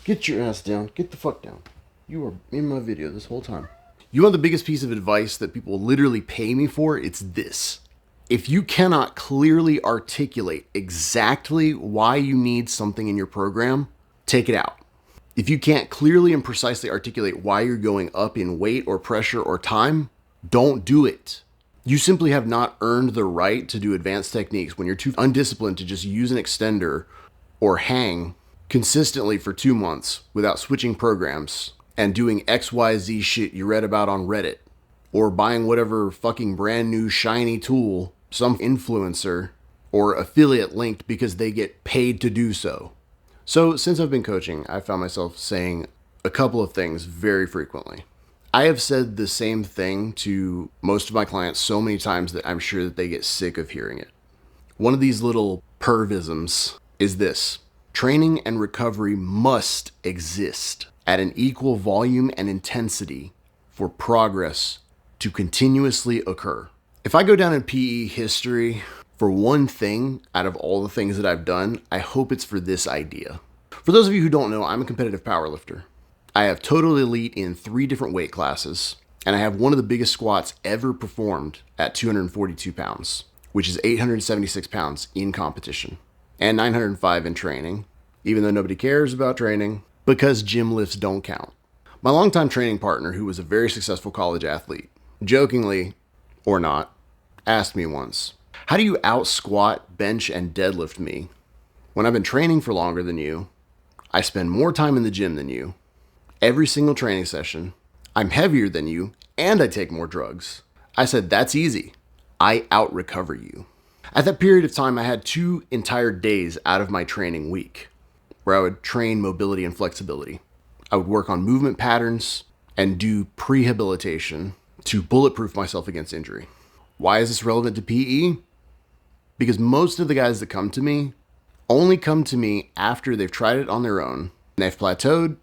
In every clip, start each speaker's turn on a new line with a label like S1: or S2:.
S1: Get your ass down. Get the fuck down. You are in my video this whole time. You want the biggest piece of advice that people literally pay me for? It's this. If you cannot clearly articulate exactly why you need something in your program, take it out. If you can't clearly and precisely articulate why you're going up in weight or pressure or time, don't do it. You simply have not earned the right to do advanced techniques when you're too undisciplined to just use an extender or hang consistently for 2 months without switching programs and doing XYZ shit you read about on Reddit, or buying whatever fucking brand new shiny tool some influencer or affiliate linked because they get paid to do so. So since I've been coaching, I found myself saying a couple of things very frequently. I have said the same thing to most of my clients so many times that I'm sure that they get sick of hearing it. One of these little pervisms is this: training and recovery must exist at an equal volume and intensity for progress to continuously occur. If I go down in PE history for one thing out of all the things that I've done, I hope it's for this idea. For those of you who don't know, I'm a competitive powerlifter. I have total elite in 3 different weight classes, and I have one of the biggest squats ever performed at 242 pounds, which is 876 pounds in competition, and 905 in training, even though nobody cares about training because gym lifts don't count. My longtime training partner, who was a very successful college athlete, jokingly or not, asked me once, "How do you out squat, bench, and deadlift me when I've been training for longer than you? I spend more time in the gym than you. Every single training session, I'm heavier than you, and I take more drugs." I said, "That's easy. I out recover you." At that period of time, I had 2 entire days out of my training week where I would train mobility and flexibility. I would work on movement patterns and do prehabilitation to bulletproof myself against injury. Why is this relevant to PE? Because most of the guys that come to me only come to me after they've tried it on their own, and they've plateaued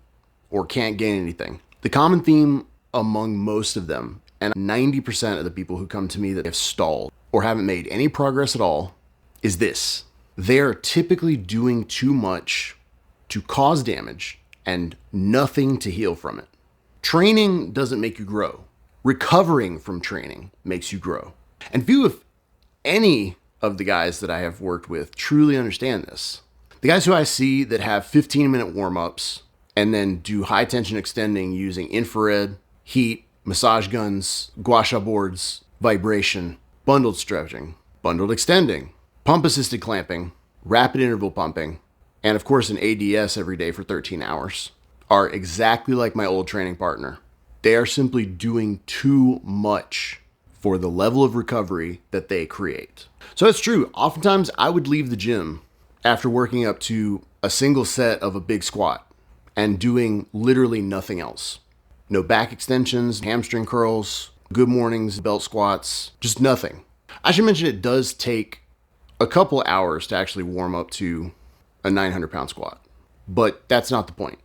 S1: or can't gain anything. The common theme among most of them, and 90% of the people who come to me that have stalled or haven't made any progress at all, is this: they are typically doing too much to cause damage and nothing to heal from it. Training doesn't make you grow. Recovering from training makes you grow. And few, if any, of the guys that I have worked with truly understand this. The guys who I see that have 15-minute warm-ups and then do high-tension extending using infrared, heat, massage guns, gua sha boards, vibration, bundled stretching, bundled extending, pump-assisted clamping, rapid interval pumping, and of course an ADS every day for 13 hours, are exactly like my old training partner. They are simply doing too much for the level of recovery that they create. So it's true. Oftentimes I would leave the gym after working up to a single set of a big squat and doing literally nothing else. No back extensions, hamstring curls, good mornings, belt squats, just nothing. I should mention it does take a couple hours to actually warm up to a 900-pound squat, but that's not the point.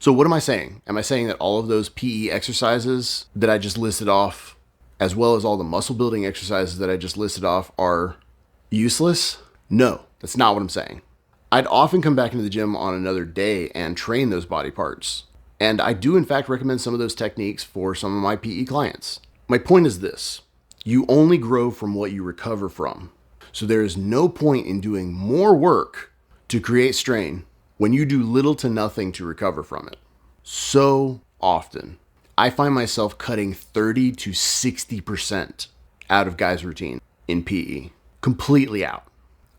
S1: So what am I saying? Am I saying that all of those PE exercises that I just listed off, as well as all the muscle building exercises that I just listed off, are useless? No, that's not what I'm saying. I'd often come back into the gym on another day and train those body parts. And I do in fact recommend some of those techniques for some of my PE clients. My point is this: you only grow from what you recover from. So there is no point in doing more work to create strain when you do little to nothing to recover from it. So often, I find myself cutting 30 to 60% out of guys' routine in PE, completely out,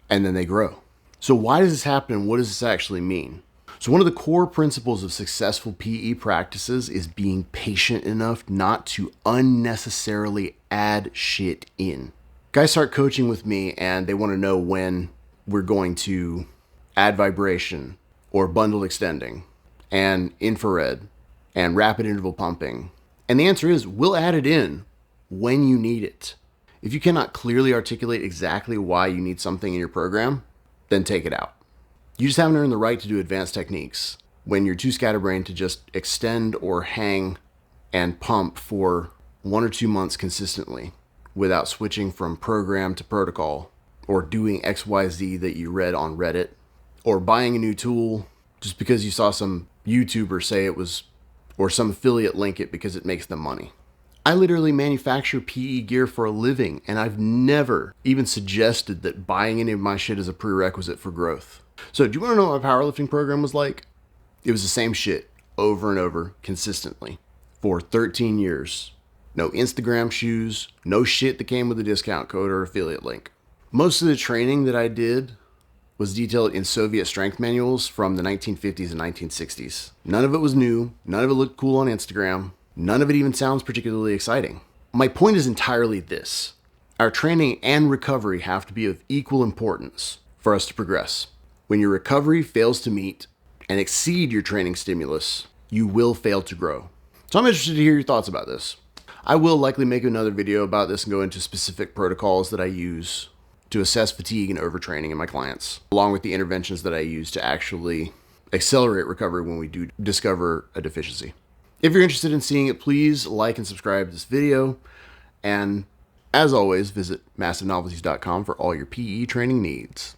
S1: and then they grow. So why does this happen, and what does this actually mean? So one of the core principles of successful PE practices is being patient enough not to unnecessarily add shit in. Guys start coaching with me and they want to know when we're going to add vibration or bundled extending and infrared and rapid interval pumping. And the answer is, we'll add it in when you need it. If you cannot clearly articulate exactly why you need something in your program, then take it out. You just haven't earned the right to do advanced techniques when you're too scatterbrained to just extend or hang and pump for 1 or 2 months consistently without switching from program to protocol, or doing XYZ that you read on Reddit, or buying a new tool just because you saw some YouTuber say it was, or some affiliate link it because it makes them money. I literally manufacture PE gear for a living, and I've never even suggested that buying any of my shit is a prerequisite for growth. So do you want to know what my powerlifting program was like? It was the same shit over and over consistently for 13 years. No Instagram shoes, no shit that came with a discount code or affiliate link. Most of the training that I did was detailed in Soviet strength manuals from the 1950s and 1960s. None of it was new, none of it looked cool on Instagram, none of it even sounds particularly exciting. My point is entirely this. Our training and recovery have to be of equal importance for us to progress. When your recovery fails to meet and exceed your training stimulus, you will fail to grow. So I'm interested to hear your thoughts about this. I will likely make another video about this and go into specific protocols that I use to assess fatigue and overtraining in my clients, along with the interventions that I use to actually accelerate recovery when we do discover a deficiency. If you're interested in seeing it, please like and subscribe to this video. And as always, visit massivenovelties.com for all your PE training needs.